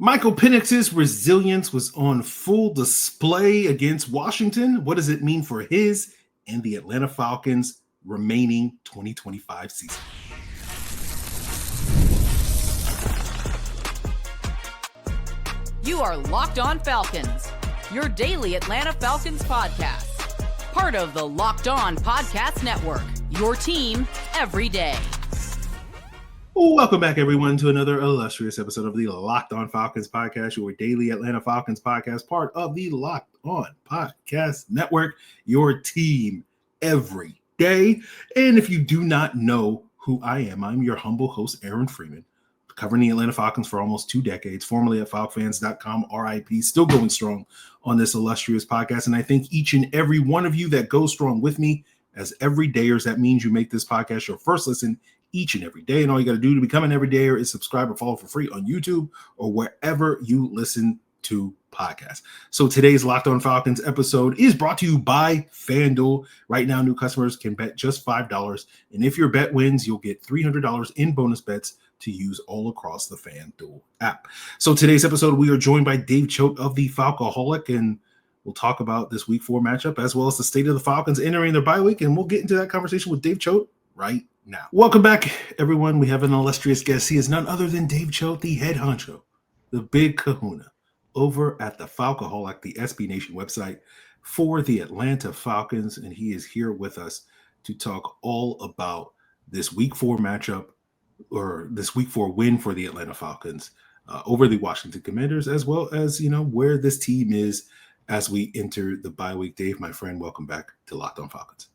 Michael Penix's resilience was on full display against Washington. What does it mean for his and the Atlanta Falcons' remaining 2025 season? You are Locked On Falcons, your daily Atlanta Falcons podcast. Part of the Locked On Podcast Network, your team every day. Welcome back, everyone, to another illustrious episode of the Locked On Falcons podcast, your daily Atlanta Falcons podcast, part of the Locked On Podcast Network, your team every day. And if you do not know who I am, I'm your humble host, Aaron Freeman, covering the Atlanta Falcons for almost 2 decades, formerly at FalcFans.com, RIP, still going strong on this illustrious podcast. And I thank each and every one of you that goes strong with me as everydayers. That means you make this podcast your first listen each and every day. And all you got to do to become an everydayer is subscribe or follow for free on YouTube or wherever you listen to podcasts. So today's Locked On Falcons episode is brought to you by FanDuel. Right now, new customers can bet just $5. And if your bet wins, you'll get $300 in bonus bets to use all across the FanDuel app. So today's episode, we are joined by Dave Choate of the Falcoholic, and we'll talk about this week 4 matchup as well as the state of the Falcons entering their bye week. And we'll get into that conversation with Dave Choate right now. Welcome back, everyone. We have an illustrious guest. He is none other than Dave Choate, the head honcho, the big kahuna over at the Falcoholic, the SB Nation website for the Atlanta Falcons. And he is here with us to talk all about this week 4 matchup, or this week 4 win for the Atlanta Falcons over the Washington Commanders, as well as, where this team is as we enter the bye week. Dave, my friend, welcome back to Locked On Falcons.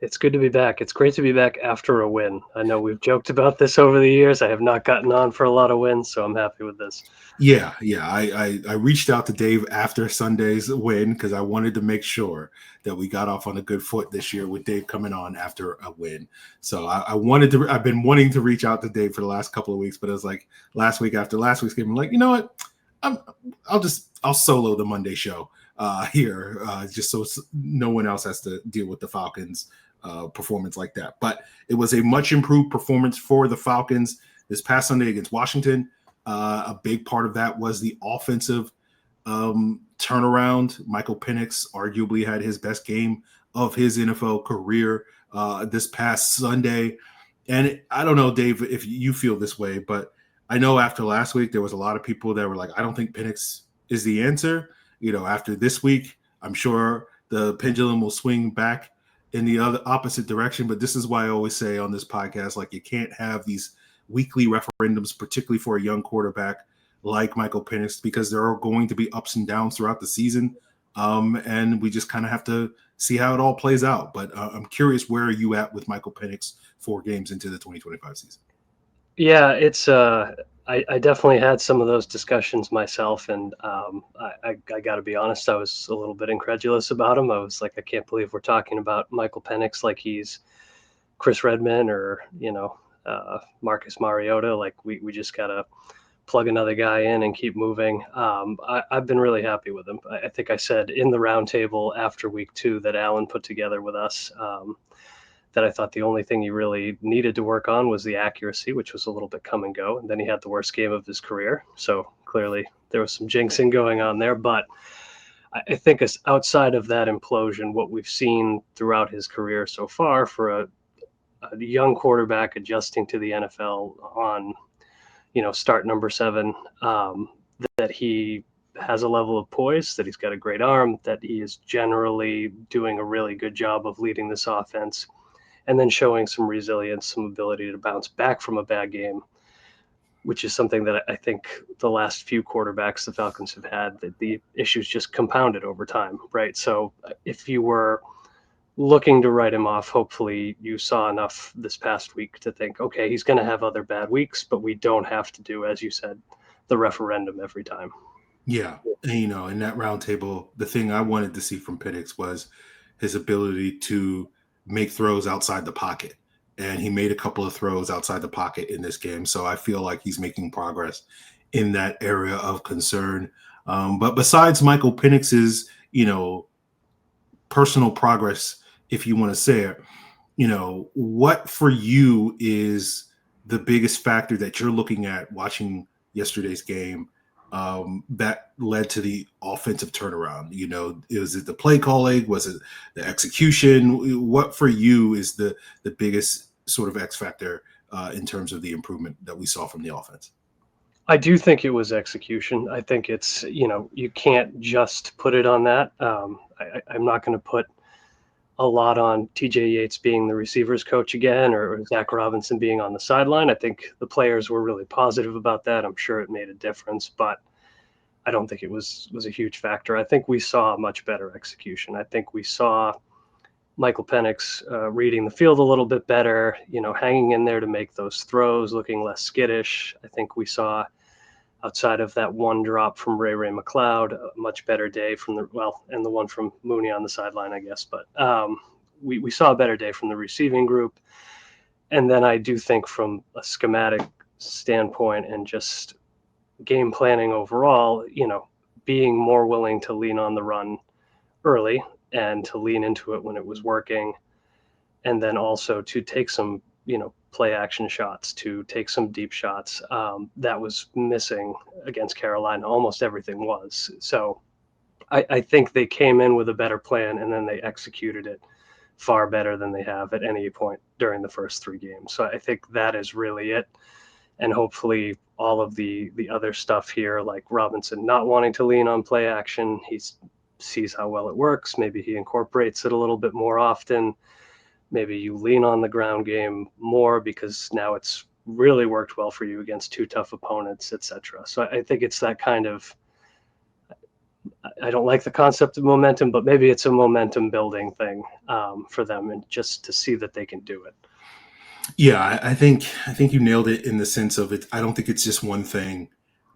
It's good to be back. It's great to be back after a win. I know we've joked about this over the years. I have not gotten on for a lot of wins, so I'm happy with this. Yeah. I reached out to Dave after Sunday's win because I wanted to make sure that we got off on a good foot this year with Dave coming on after a win. So I've been wanting to reach out to Dave for the last couple of weeks, but it was like last week after last week's game, I'm like, you know what? I'll solo the Monday show here just so no one else has to deal with the Falcons performance like that. But it was a much improved performance for the Falcons this past Sunday against Washington. A big part of that was the offensive turnaround. Michael Penix arguably had his best game of his NFL career this past Sunday. And I don't know, Dave, if you feel this way, but I know after last week, there was a lot of people that were like, I don't think Penix is the answer. After this week, I'm sure the pendulum will swing back in the opposite direction. But this is why I always say on this podcast, like, you can't have these weekly referendums, particularly for a young quarterback like Michael Penix, because there are going to be ups and downs throughout the season. And we just kind of have to see how it all plays out. But I'm curious, where are you at with Michael Penix 4 games into the 2025 season? Yeah, it's I definitely had some of those discussions myself, and I got to be honest, I was a little bit incredulous about him. I was like, I can't believe we're talking about Michael Penix like he's Chris Redman or Marcus Mariota. Like we just gotta plug another guy in and keep moving. I've been really happy with him. I think I said in the roundtable after week 2 that Alan put together with us that I thought the only thing he really needed to work on was the accuracy, which was a little bit come and go. And then he had the worst game of his career. So clearly there was some jinxing going on there. But I think outside of that implosion, what we've seen throughout his career so far for a young quarterback adjusting to the NFL on, start number 7, that he has a level of poise, that he's got a great arm, that he is generally doing a really good job of leading this offense, and then showing some resilience, some ability to bounce back from a bad game, which is something that I think the last few quarterbacks the Falcons have had, that the issues just compounded over time, right? So if you were looking to write him off, hopefully you saw enough this past week to think, okay, he's going to have other bad weeks, but we don't have to do, as you said, the referendum every time. Yeah. And, in that roundtable, the thing I wanted to see from Penix was his ability to make throws outside the pocket. And he made a couple of throws outside the pocket in this game. So I feel like he's making progress in that area of concern. But besides Michael Penix's, personal progress, if you want to say it, what for you is the biggest factor that you're looking at watching yesterday's game that led to the offensive turnaround? Was it the play calling? Was it the execution? What for you is the biggest sort of X factor in terms of the improvement that we saw from the offense? I do think it was execution. I think it's, you can't just put it on that. I'm not going to put a lot on TJ Yates being the receivers coach again, or Zach Robinson being on the sideline. I think the players were really positive about that. I'm sure it made a difference, but I don't think it was a huge factor. I think we saw much better execution. I think we saw Michael Penix reading the field a little bit better, hanging in there to make those throws, looking less skittish. I think we saw, outside of that one drop from Ray McLeod, a much better day from and the one from Mooney on the sideline, I guess. But we saw a better day from the receiving group. And then I do think from a schematic standpoint and just game planning overall, being more willing to lean on the run early and to lean into it when it was working. And then also to take some, play action shots, to take some deep shots. That was missing against Carolina. Almost everything was. So I think they came in with a better plan, and then they executed it far better than they have at any point during the first 3 games. So I think that is really it. And hopefully all of the other stuff here, like Robinson not wanting to lean on play action, he sees how well it works. Maybe he incorporates it a little bit more often. Maybe you lean on the ground game more because now it's really worked well for you against 2 tough opponents, etc. So I think it's that kind of, I don't like the concept of momentum, but maybe it's a momentum building thing for them, and just to see that they can do it. Yeah, I think you nailed it in the sense of it. I don't think it's just one thing.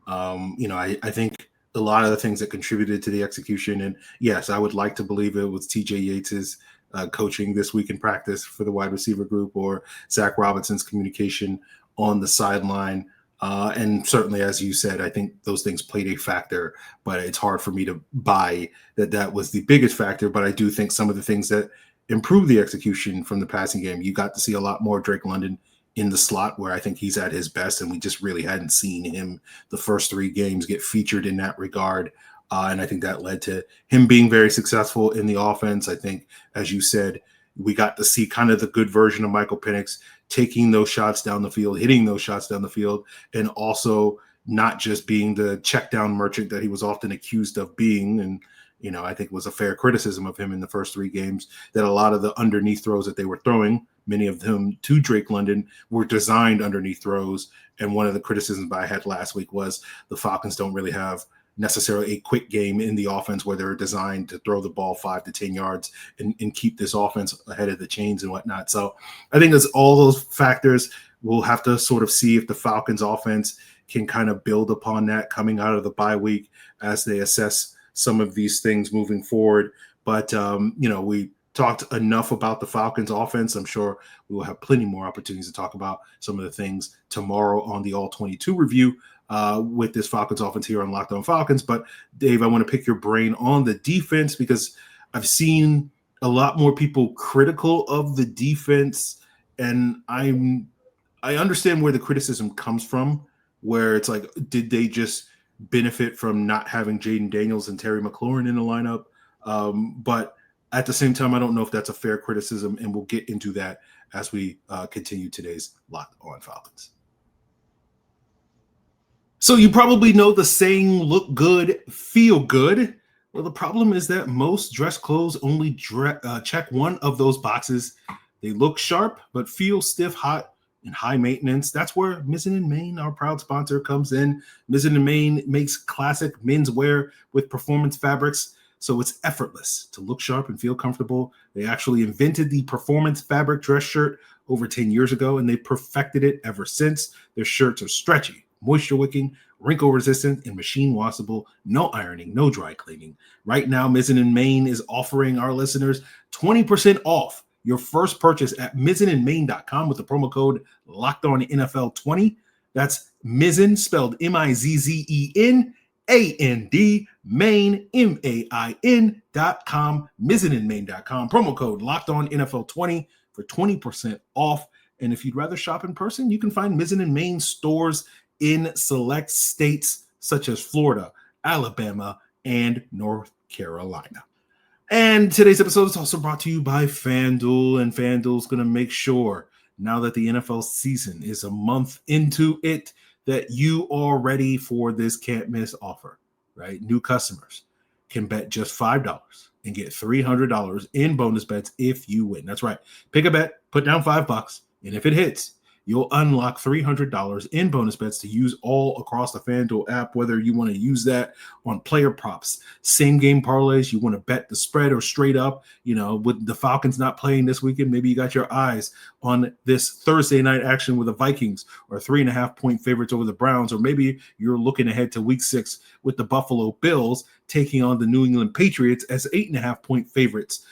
I think a lot of the things that contributed to the execution, and yes, I would like to believe it was TJ Yates's coaching this week in practice for the wide receiver group, or Zach Robinson's communication on the sideline. And certainly, as you said, I think those things played a factor, but it's hard for me to buy that was the biggest factor. But I do think some of the things that improved the execution from the passing game, you got to see a lot more Drake London in the slot, where I think he's at his best, and we just really hadn't seen him the first 3 games get featured in that regard. And I think that led to him being very successful in the offense. I think, as you said, we got to see kind of the good version of Michael Penix taking those shots down the field, hitting those shots down the field, and also not just being the check down merchant that he was often accused of being. And, I think it was a fair criticism of him in the first 3 games that a lot of the underneath throws that they were throwing, many of them to Drake London, were designed underneath throws. And one of the criticisms I had last week was the Falcons don't really have necessarily a quick game in the offense where they're designed to throw the ball 5 to 10 yards and keep this offense ahead of the chains and whatnot. So I think it's all those factors. We'll have to sort of see if the Falcons offense can kind of build upon that coming out of the bye week as they assess some of these things moving forward. But, we talked enough about the Falcons offense. I'm sure we will have plenty more opportunities to talk about some of the things tomorrow on the All 22 review with this Falcons offense here on Locked On Falcons. But Dave, I want to pick your brain on the defense, because I've seen a lot more people critical of the defense, and I understand where the criticism comes from, where it's like, did they just benefit from not having Jaden Daniels and Terry McLaurin in the lineup? But at the same time, I don't know if that's a fair criticism, and we'll get into that as we continue today's Locked On Falcons. So you probably know the saying, look good, feel good. Well, the problem is that most dress clothes only check one of those boxes. They look sharp, but feel stiff, hot, and high maintenance. That's where Mizzen+Main, our proud sponsor, comes in. Mizzen+Main makes classic menswear with performance fabrics, so it's effortless to look sharp and feel comfortable. They actually invented the performance fabric dress shirt over 10 years ago, and they perfected it ever since. Their shirts are stretchy, moisture wicking, wrinkle resistant, and machine washable. No ironing, no dry cleaning. Right now, Mizzen+Main is offering our listeners 20% off your first purchase at mizzenandmain.com with the promo code LOCKEDONNFL20. That's Mizzen, spelled MIZZEN, AND, Main, MAIN.com, mizzenandmain.com, promo code LOCKEDONNFL20 for 20% off. And if you'd rather shop in person, you can find Mizzen+Main stores in select states such as Florida, Alabama, and North Carolina. And today's episode is also brought to you by FanDuel, and FanDuel's going to make sure, now that the NFL season is a month into it, that you are ready for this can't-miss offer, right? New customers can bet just $5 and get $300 in bonus bets if you win. That's right. Pick a bet, put down $5, and if it hits, you'll unlock $300 in bonus bets to use all across the FanDuel app, whether you want to use that on player props, same game parlays, you want to bet the spread or straight up, with the Falcons not playing this weekend, maybe you got your eyes on this Thursday night action with the Vikings or 3.5-point favorites over the Browns, or maybe you're looking ahead to week 6 with the Buffalo Bills taking on the New England Patriots as 8.5-point favorites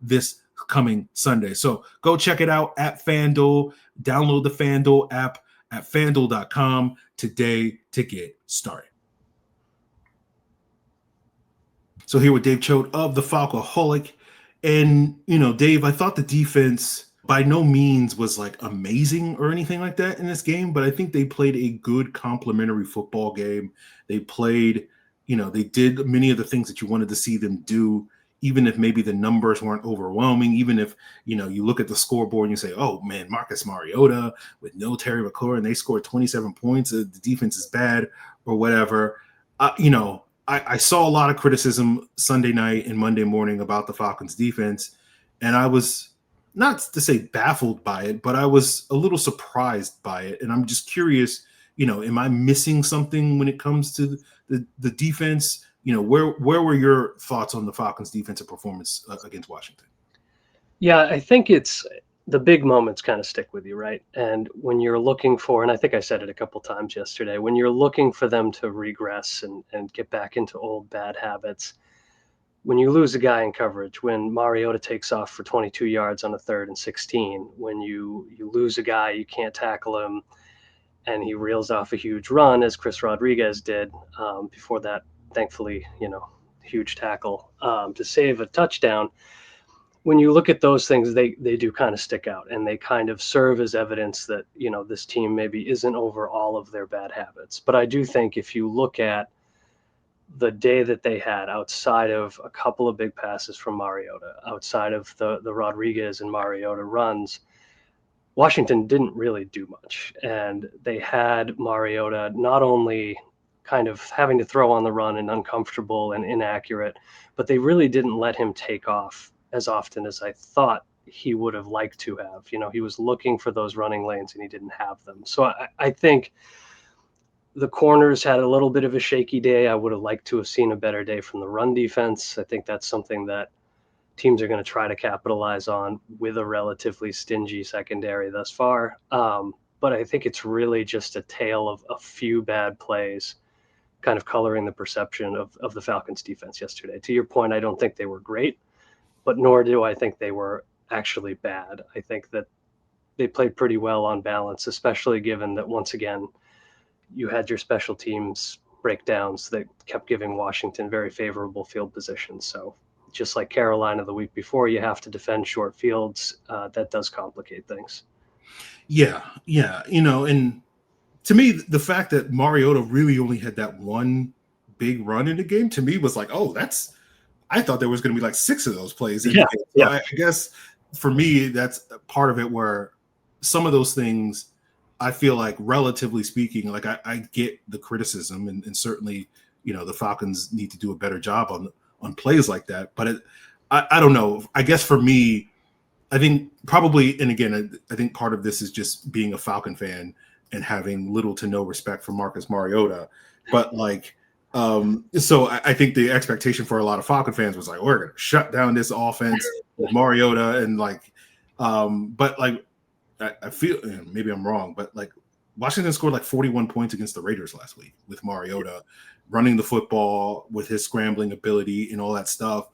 this coming Sunday. So go check it out at FanDuel. Download the FanDuel app at FanDuel.com today to get started. So here with Dave Choate of the Falcoholic. And, Dave, I thought the defense by no means was like amazing or anything like that in this game, but I think they played a good complementary football game. They played, they did many of the things that you wanted to see them do, even if maybe the numbers weren't overwhelming, even if, you look at the scoreboard and you say, oh, man, Marcus Mariota with no Terry McLaurin, they scored 27 points, the defense is bad or whatever. I saw a lot of criticism Sunday night and Monday morning about the Falcons defense, and I was not to say baffled by it, but I was a little surprised by it. And I'm just curious, am I missing something when it comes to the defense? Where were your thoughts on the Falcons' defensive performance against Washington? Yeah, I think it's the big moments kind of stick with you, right? And when you're looking for, and I think I said it a couple times yesterday, when you're looking for them to regress and get back into old bad habits, when you lose a guy in coverage, when Mariota takes off for 22 yards on a 3rd and 16, when you lose a guy, you can't tackle him, and he reels off a huge run, as Chris Rodriguez did before that, thankfully, huge tackle to save a touchdown. When you look at those things, they do kind of stick out, and they kind of serve as evidence that, this team maybe isn't over all of their bad habits. But I do think if you look at the day that they had, outside of a couple of big passes from Mariota, outside of the Rodriguez and Mariota runs, Washington didn't really do much. And they had Mariota not only kind of having to throw on the run and uncomfortable and inaccurate, but they really didn't let him take off as often as I thought he would have liked to have. He was looking for those running lanes and he didn't have them. So I think the corners had a little bit of a shaky day. I would have liked to have seen a better day from the run defense. I think that's something that teams are going to try to capitalize on with a relatively stingy secondary thus far. But I think it's really just a tale of a few bad plays kind of coloring the perception of the Falcons defense yesterday. To your point, I don't think they were great, but nor do I think they were actually bad. I think that they played pretty well on balance, especially given that, once again, you had your special teams breakdowns that kept giving Washington very favorable field positions. So just like Carolina the week before, you have to defend short fields. That does complicate things. Yeah. And to me, the fact that Mariota really only had that one big run in the game, to me was like, I thought there was going to be like 6 of those plays. So I guess for me, that's part of it, where some of those things, I feel like, relatively speaking, like I get the criticism, and certainly, the Falcons need to do a better job on plays like that. But I don't know. I guess for me, I think probably, and again, I think part of this is just being a Falcon fan and having little to no respect for Marcus Mariota. But so I think the expectation for a lot of Falcon fans was like, we're going to shut down this offense with Mariota. And I feel, and maybe I'm wrong, but Washington scored 41 points against the Raiders last week with Mariota running the football with his scrambling ability and all that stuff.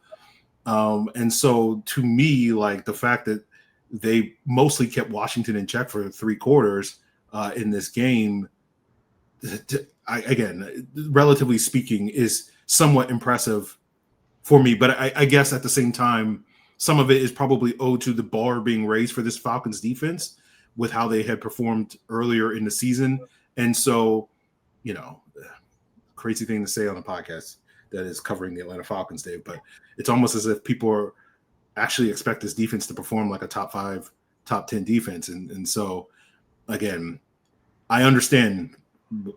And so to me, the fact that they mostly kept Washington in check for 3 quarters in this game, again, relatively speaking, is somewhat impressive for me. But I guess at the same time, some of it is probably owed to the bar being raised for this Falcons defense with how they had performed earlier in the season. And so, crazy thing to say on a podcast that is covering the Atlanta Falcons, Dave, but it's almost as if people actually expect this defense to perform like a top 5, top 10 defense. And so, again, I understand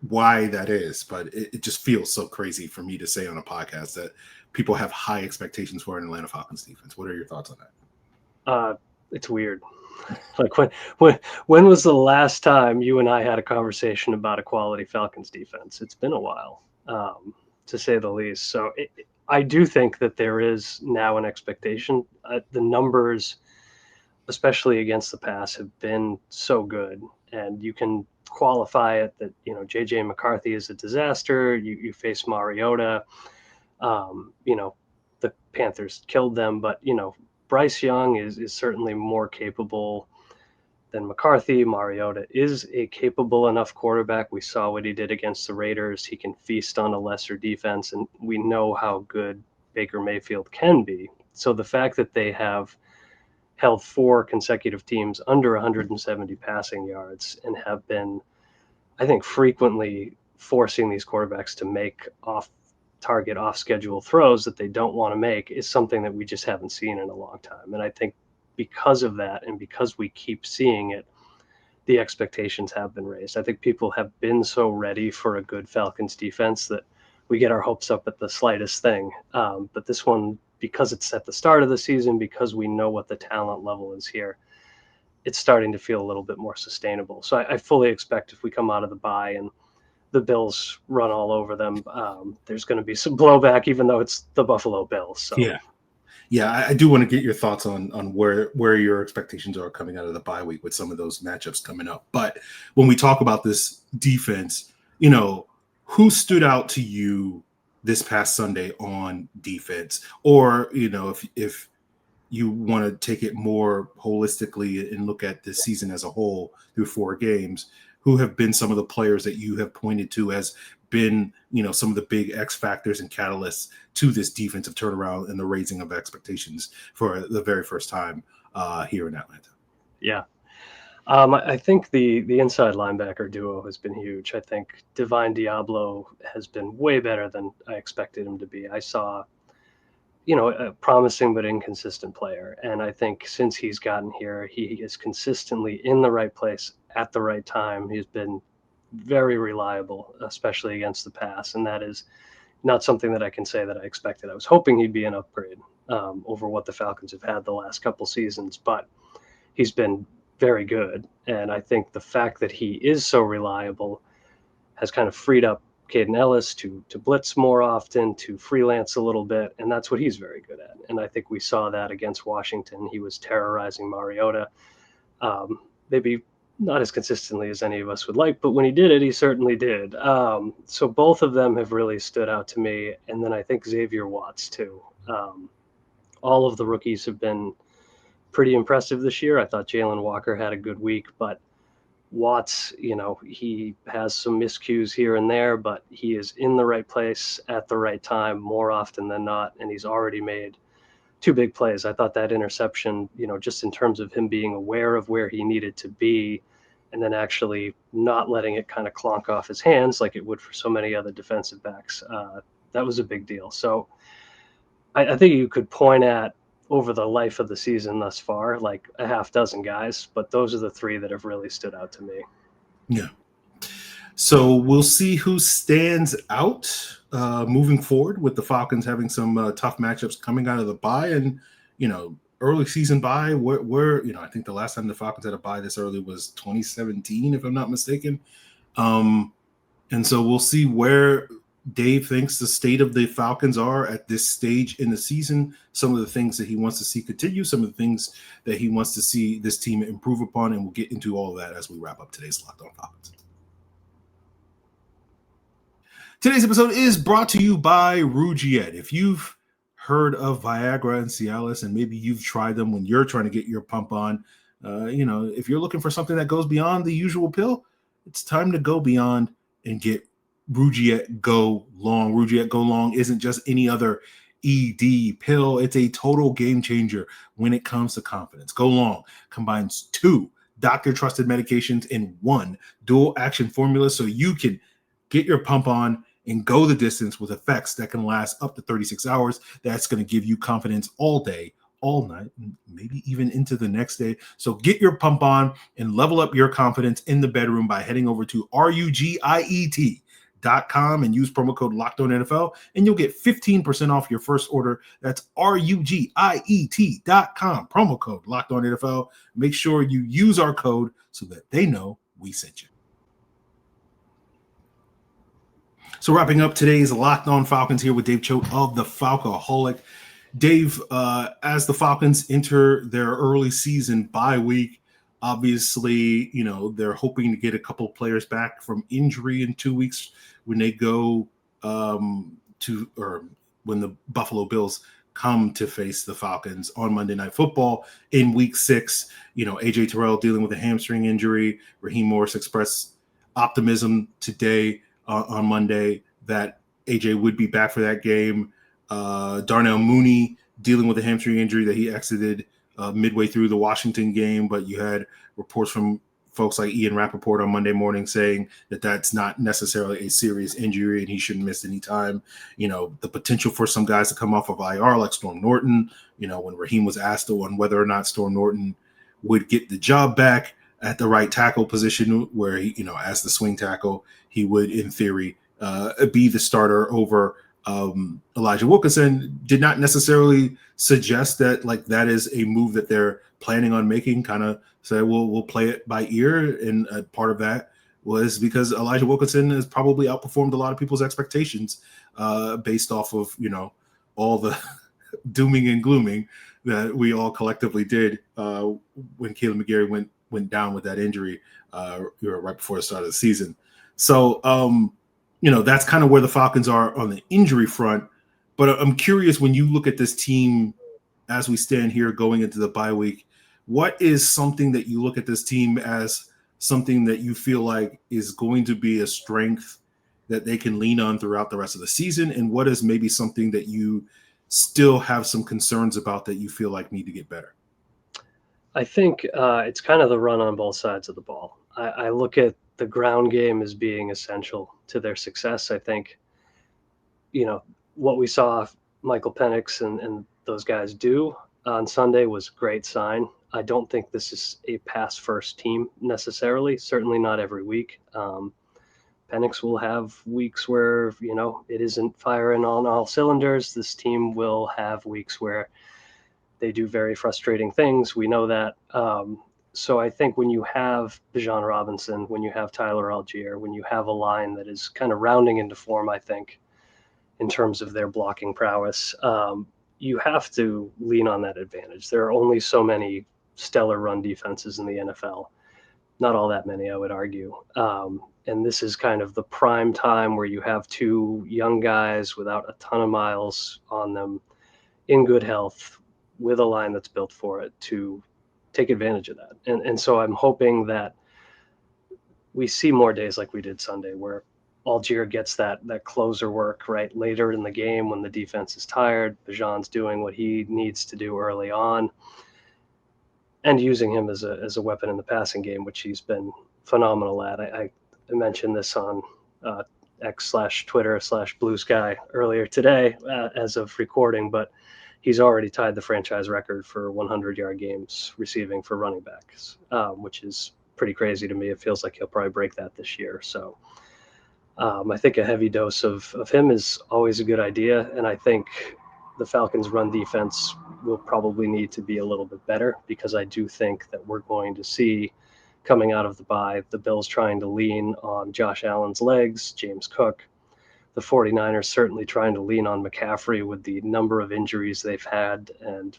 why that is, but it just feels so crazy for me to say on a podcast that people have high expectations for an Atlanta Falcons defense. What are your thoughts on that? It's weird. Like when was the last time you and I had a conversation about a quality Falcons defense? It's been a while, to say the least. So I do think that there is now an expectation. The numbers, especially against the pass, have been so good, and you can qualify it that, you know, JJ McCarthy is a disaster. You face Mariota. You know, the Panthers killed them, but, you know, Bryce Young is certainly more capable than McCarthy. Mariota is a capable enough quarterback. We saw what he did against the Raiders. He can feast on a lesser defense, and we know how good Baker Mayfield can be. So the fact that they have held 4 consecutive teams under 170 passing yards and have been, I think, frequently forcing these quarterbacks to make off-target, off-schedule throws that they don't want to make is something that we just haven't seen in a long time. And I think because of that, and because we keep seeing it, the expectations have been raised. I think people have been so ready for a good Falcons defense that we get our hopes up at the slightest thing. But this one, because it's at the start of the season, because we know what the talent level is here, it's starting to feel a little bit more sustainable. So I fully expect if we come out of the bye and the Bills run all over them, there's going to be some blowback, even though it's the Buffalo Bills. So Yeah, I do want to get your thoughts on where your expectations are coming out of the bye week with some of those matchups coming up. But when we talk about this defense, you know, who stood out to you this past Sunday on defense? Or, you know, if you want to take it more holistically and look at this season as a whole through 4 games, who have been some of the players that you have pointed to as been, you know, some of the big X factors and catalysts to this defensive turnaround and the raising of expectations for the very first time here in Atlanta? Yeah. I think the inside linebacker duo has been huge. I think Divine Diablo has been way better than I expected him to be. I saw, you know, a promising but inconsistent player. And I think since he's gotten here, he is consistently in the right place at the right time. He's been very reliable, especially against the pass. And that is not something that I can say that I expected. I was hoping he'd be an upgrade over what the Falcons have had the last couple seasons, but he's been very good. And I think the fact that he is so reliable has kind of freed up Caden Ellis to blitz more often, to freelance a little bit, and that's what he's very good at. And I think we saw that against Washington. He was terrorizing Mariota, maybe not as consistently as any of us would like, but when he did it, he certainly did. So both of them have really stood out to me, and then I think Xavier Watts too. All of the rookies have been pretty impressive this year. I thought Jalen Walker had a good week, but Watts, you know, he has some miscues here and there, but he is in the right place at the right time more often than not, and he's already made 2 big plays. I thought that interception, you know, just in terms of him being aware of where he needed to be and then actually not letting it kind of clonk off his hands like it would for so many other defensive backs, that was a big deal. So I think you could point at, over the life of the season thus far, like a half dozen guys, but those are the 3 that have really stood out to me. Yeah. So we'll see who stands out moving forward with the Falcons having some tough matchups coming out of the bye. And, you know, early season bye, where you know, I think the last time the Falcons had a bye this early was 2017, if I'm not mistaken. And so we'll see where Dave thinks the state of the Falcons are at this stage in the season, some of the things that he wants to see continue, some of the things that he wants to see this team improve upon, and we'll get into all of that as we wrap up today's Locked On Falcons. Today's episode is brought to you by Rugiet. If you've heard of Viagra and Cialis, and maybe you've tried them when you're trying to get your pump on, you know, if you're looking for something that goes beyond the usual pill, it's time to go beyond and get Rugiet Go Long. Rugiet Go Long isn't just any other ED pill. It's a total game changer when it comes to confidence. Go Long combines 2 doctor-trusted medications in 1 dual-action formula so you can get your pump on and go the distance with effects that can last up to 36 hours. That's going to give you confidence all day, all night, and maybe even into the next day. So get your pump on and level up your confidence in the bedroom by heading over to rugiet.com and use promo code LOCKEDONNFL, and you'll get 15% off your first order. That's rugiet.com, promo code LOCKEDONNFL. Make sure you use our code so that they know we sent you. So wrapping up today's Locked On Falcons here with Dave Choate of the Falcoholic. Dave, as the Falcons enter their early season bye week, obviously, they're hoping to get a couple players back from injury in 2 weeks when they go when the Buffalo Bills come to face the Falcons on Monday Night Football in Week 6. AJ Terrell dealing with a hamstring injury. Raheem Morris expressed optimism today on Monday that AJ would be back for that game. Darnell Mooney dealing with a hamstring injury that he exited midway through the Washington game, but you had reports from folks like Ian Rappaport on Monday morning saying that that's not necessarily a serious injury and he shouldn't miss any time. The potential for some guys to come off of IR like Storm Norton, when Raheem was asked on whether or not Storm Norton would get the job back at the right tackle position where he, as the swing tackle, he would in theory be the starter over Elijah Wilkinson, did not necessarily suggest that that is a move that they're planning on making. Kind of said, we'll play it by ear. And part of that was because Elijah Wilkinson has probably outperformed a lot of people's expectations based off of, all the dooming and glooming that we all collectively did when Caleb McGarry went down with that injury right before the start of the season. So, that's kind of where the Falcons are on the injury front. But I'm curious, when you look at this team as we stand here going into the bye week, what is something that you look at this team as something that you feel like is going to be a strength that they can lean on throughout the rest of the season? And what is maybe something that you still have some concerns about that you feel like need to get better? I think it's kind of the run on both sides of the ball. I look at the ground game as being essential to their success. I think, what we saw Michael Penix and those guys do on Sunday was a great sign. I don't think this is a pass first team necessarily, certainly not every week. Penix will have weeks where, it isn't firing on all cylinders. This team will have weeks where they do very frustrating things. We know that. So I think when you have Bijan Robinson, when you have Tyler Algier, when you have a line that is kind of rounding into form, I think, in terms of their blocking prowess, you have to lean on that advantage. There are only so many stellar run defenses in the NFL. Not all that many, I would argue. And this is kind of the prime time where you have two young guys without a ton of miles on them, in good health, with a line that's built for it, to take advantage of that. And so I'm hoping that we see more days like we did Sunday, where Algier gets that closer work right later in the game when the defense is tired. Bijan's doing what he needs to do early on, and using him as a weapon in the passing game, which he's been phenomenal at. I mentioned this on X/Twitter/Blue Sky earlier today as of recording, but he's already tied the franchise record for 100-yard games receiving for running backs, which is pretty crazy to me. It feels like he'll probably break that this year. So I think a heavy dose of him is always a good idea. And I think the Falcons' run defense will probably need to be a little bit better, because I do think that we're going to see, coming out of the bye, the Bills trying to lean on Josh Allen's legs, James Cook. The 49ers certainly trying to lean on McCaffrey with the number of injuries they've had and,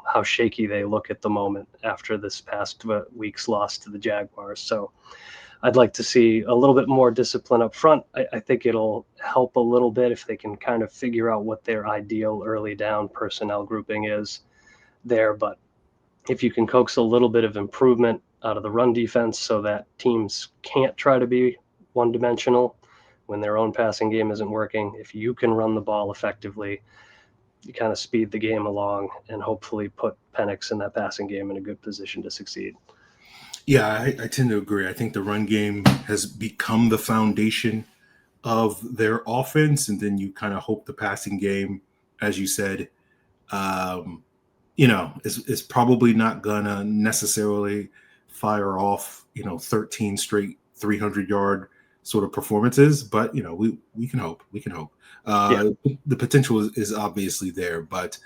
how shaky they look at the moment after this past week's loss to the Jaguars. So I'd like to see a little bit more discipline up front. I think it'll help a little bit if they can kind of figure out what their ideal early down personnel grouping is there. But if you can coax a little bit of improvement out of the run defense so that teams can't try to be one-dimensional when their own passing game isn't working, if you can run the ball effectively, you kind of speed the game along and hopefully put Penix in that passing game in a good position to succeed. Yeah, I tend to agree. I think the run game has become the foundation of their offense, and then you kind of hope the passing game, as you said, is probably not gonna necessarily fire off 13 straight 300-yard sort of performances, but we can hope. The potential is obviously there, but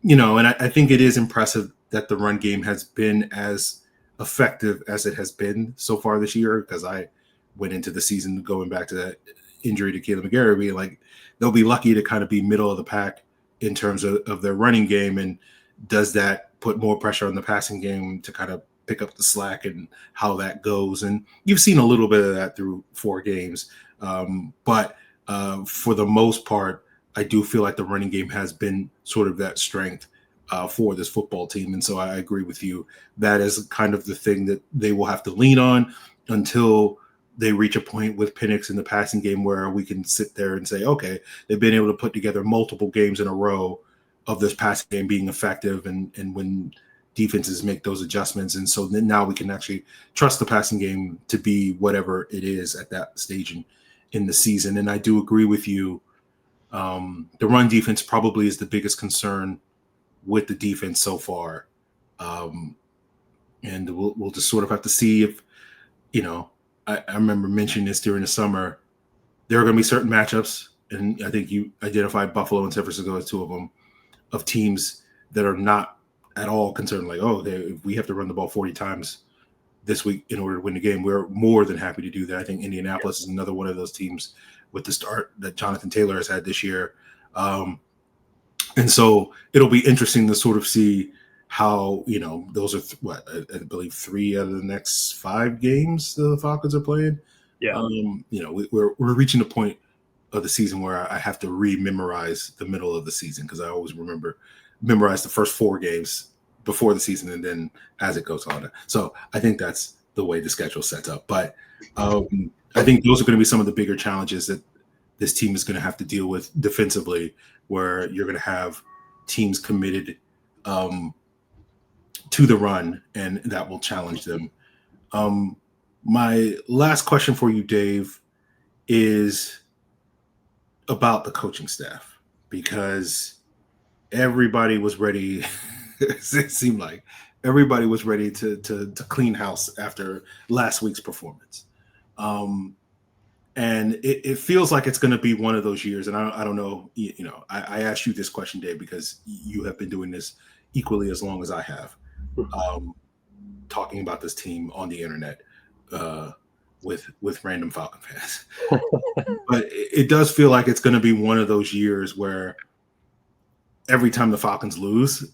and I think it is impressive that the run game has been as effective as it has been so far this year, because I went into the season going back to that injury to Caleb McGarry being like, they'll be lucky to kind of be middle of the pack in terms of their running game. And does that put more pressure on the passing game to kind of pick up the slack and how that goes? And you've seen a little bit of that through 4 games. But for the most part, I do feel like the running game has been sort of that strength for this football team. And so I agree with you. That is kind of the thing that they will have to lean on until they reach a point with Penix in the passing game where we can sit there and say, okay, they've been able to put together multiple games in a row of this passing game being effective, and when defenses make those adjustments. And so then now we can actually trust the passing game to be whatever it is at that stage in the season. And I do agree with you. The run defense probably is the biggest concern with the defense so far. And we'll just sort of have to see if, I remember mentioning this during the summer. There are going to be certain matchups, and I think you identified Buffalo and San Francisco as 2 of them, of teams that are not at all concerned, like, if we have to run the ball 40 times this week in order to win the game, we're more than happy to do that. I think Indianapolis is another one of those teams with the start that Jonathan Taylor has had this year. And so it'll be interesting to sort of see how, those are I believe 3 out of the next 5 games the Falcons are playing. Yeah. We're reaching the point of the season where I have to re-memorize the middle of the season, because I always memorize the first 4 games before the season and then as it goes on. So I think that's the way the schedule sets up. But I think those are going to be some of the bigger challenges that this team is going to have to deal with defensively, where you're going to have teams committed to the run, and that will challenge them. My last question for you, Dave, is about the coaching staff, because everybody was ready. It seemed like everybody was ready to clean house after last week's performance. And it feels like it's going to be one of those years. And I don't know, I asked you this question, Dave, because you have been doing this equally as long as I have, talking about this team on the internet with random Falcon fans. But it does feel like it's going to be one of those years where every time the Falcons lose,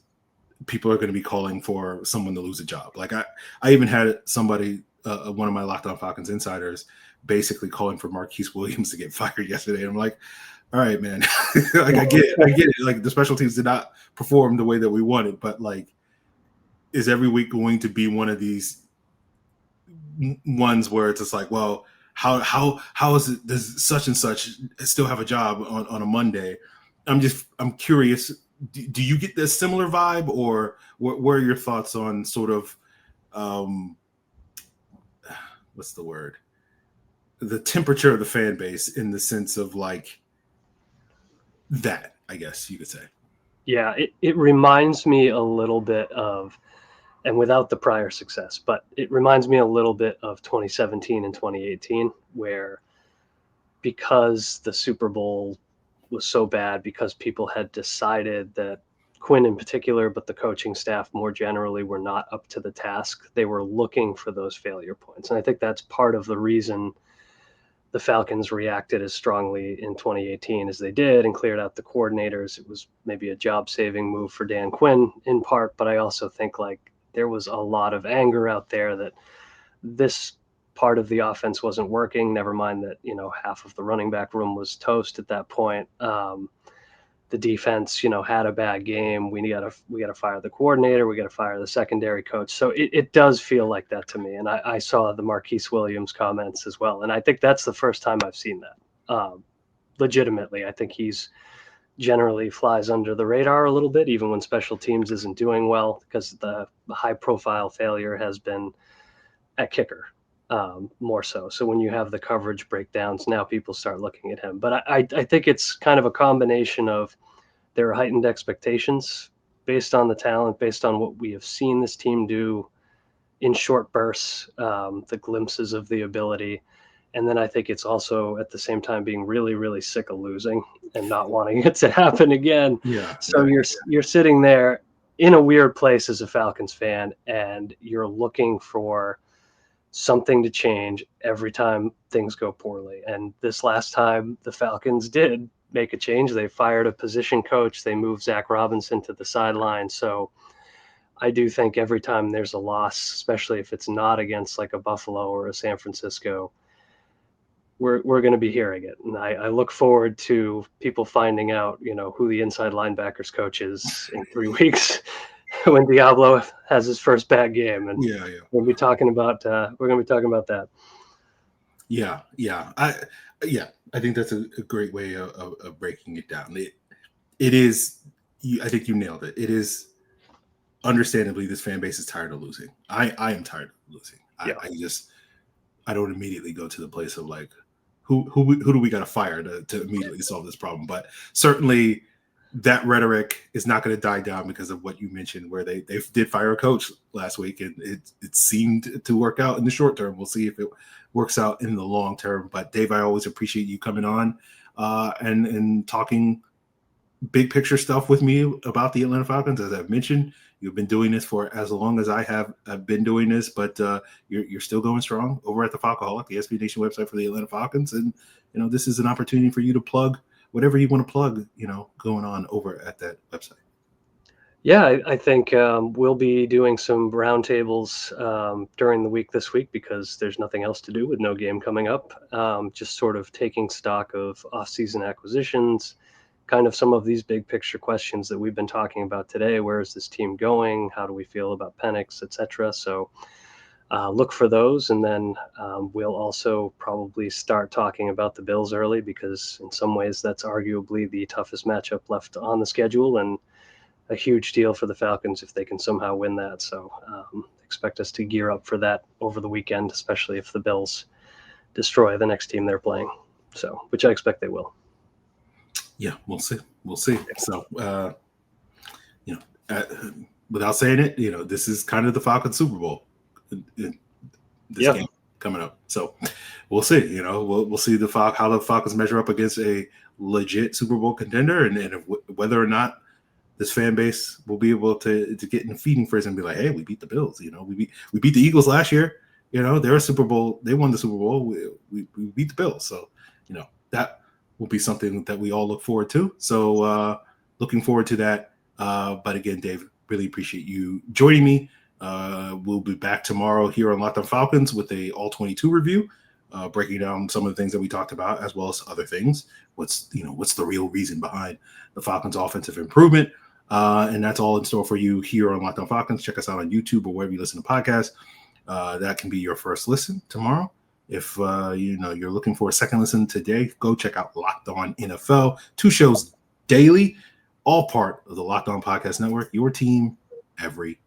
people are going to be calling for someone to lose a job. Like I even had somebody, one of my Locked On Falcons insiders, basically calling for Marquise Williams to get fired yesterday. And I'm like, all right, man. Like I get it. Like the special teams did not perform the way that we wanted, but like, is every week going to be one of these ones where it's just like, well, how is it, does such and such still have a job on a Monday? I'm curious. Do you get this similar vibe, or what are your thoughts on sort of, what's the word? The temperature of the fan base, in the sense of like that, I guess you could say. Yeah, it reminds me a little bit of, and without the prior success, but it reminds me a little bit of 2017 and 2018, where because the Super Bowl was so bad, because people had decided that Quinn in particular, but the coaching staff more generally, were not up to the task, they were looking for those failure points. And I think that's part of the reason the Falcons reacted as strongly in 2018 as they did and cleared out the coordinators. It was maybe a job-saving move for Dan Quinn in part, but I also think like there was a lot of anger out there that this part of the offense wasn't working. Never mind that, half of the running back room was toast at that point. The defense, had a bad game. We got to fire the coordinator. We got to fire the secondary coach. So it does feel like that to me. And I saw the Marquise Williams comments as well. And I think that's the first time I've seen that. Legitimately, I think he's generally flies under the radar a little bit, even when special teams isn't doing well, because the high profile failure has been at kicker. more so. So when you have the coverage breakdowns, now people start looking at him. But I think it's kind of a combination of there are heightened expectations based on the talent, based on what we have seen this team do in short bursts, the glimpses of the ability. And then I think it's also at the same time being really, really sick of losing and not wanting it to happen again. Yeah. So you're sitting there in a weird place as a Falcons fan, and you're looking for something to change every time things go poorly. And this last time the Falcons did make a change. They fired a position coach. They moved Zach Robinson to the sideline. So I do think every time there's a loss, especially if it's not against like a Buffalo or a San Francisco, we're going to be hearing it. And I look forward to people finding out, who the inside linebackers coach is in 3 weeks when Diablo has his first bad game. And yeah. we're going to be talking about that. Yeah. I think that's a great way of breaking it down. It is, I think you nailed it. It is, understandably, this fan base is tired of losing. I am tired of losing. Yeah. I don't immediately go to the place of like, who do we got to fire to immediately solve this problem? But certainly that rhetoric is not going to die down because of what you mentioned, where they did fire a coach last week, and it seemed to work out in the short term. We'll see if it works out in the long term. But Dave, I always appreciate you coming on and talking big picture stuff with me about the Atlanta Falcons. As I've mentioned, you've been doing this for as long as I have been doing this, but you're still going strong over at the Falcoholic, the SB Nation website for the Atlanta Falcons. And, this is an opportunity for you to plug whatever you want to plug, going on over at that website. Yeah, I think we'll be doing some roundtables during the week this week because there's nothing else to do with no game coming up. Just sort of taking stock of off-season acquisitions, kind of some of these big picture questions that we've been talking about today. Where is this team going? How do we feel about Penix, etc.? So look for those. And then we'll also probably start talking about the Bills early because in some ways that's arguably the toughest matchup left on the schedule and a huge deal for the Falcons if they can somehow win that. So expect us to gear up for that over the weekend, especially if the Bills destroy the next team they're playing. So, which I expect they will. Yeah, we'll see. So, without saying it, this is kind of the Falcons Super Bowl. This game coming up. So we'll see. We'll see how the Falcons measure up against a legit Super Bowl contender, and whether or not this fan base will be able to get in the feeding phrase and be like, hey, we beat the Bills. We beat the Eagles last year. They're a Super Bowl. They won the Super Bowl. We beat the Bills. So that will be something that we all look forward to. So looking forward to that. But again, Dave, really appreciate you joining me. We'll be back tomorrow here on Locked On Falcons with a all 22 review, breaking down some of the things that we talked about, as well as other things. What's the real reason behind the Falcons' offensive improvement? And that's all in store for you here on Locked On Falcons. Check us out on YouTube or wherever you listen to podcasts. That can be your first listen tomorrow. If you're looking for a second listen today, go check out Locked On NFL. 2 shows daily, all part of the Locked On Podcast Network. Your team every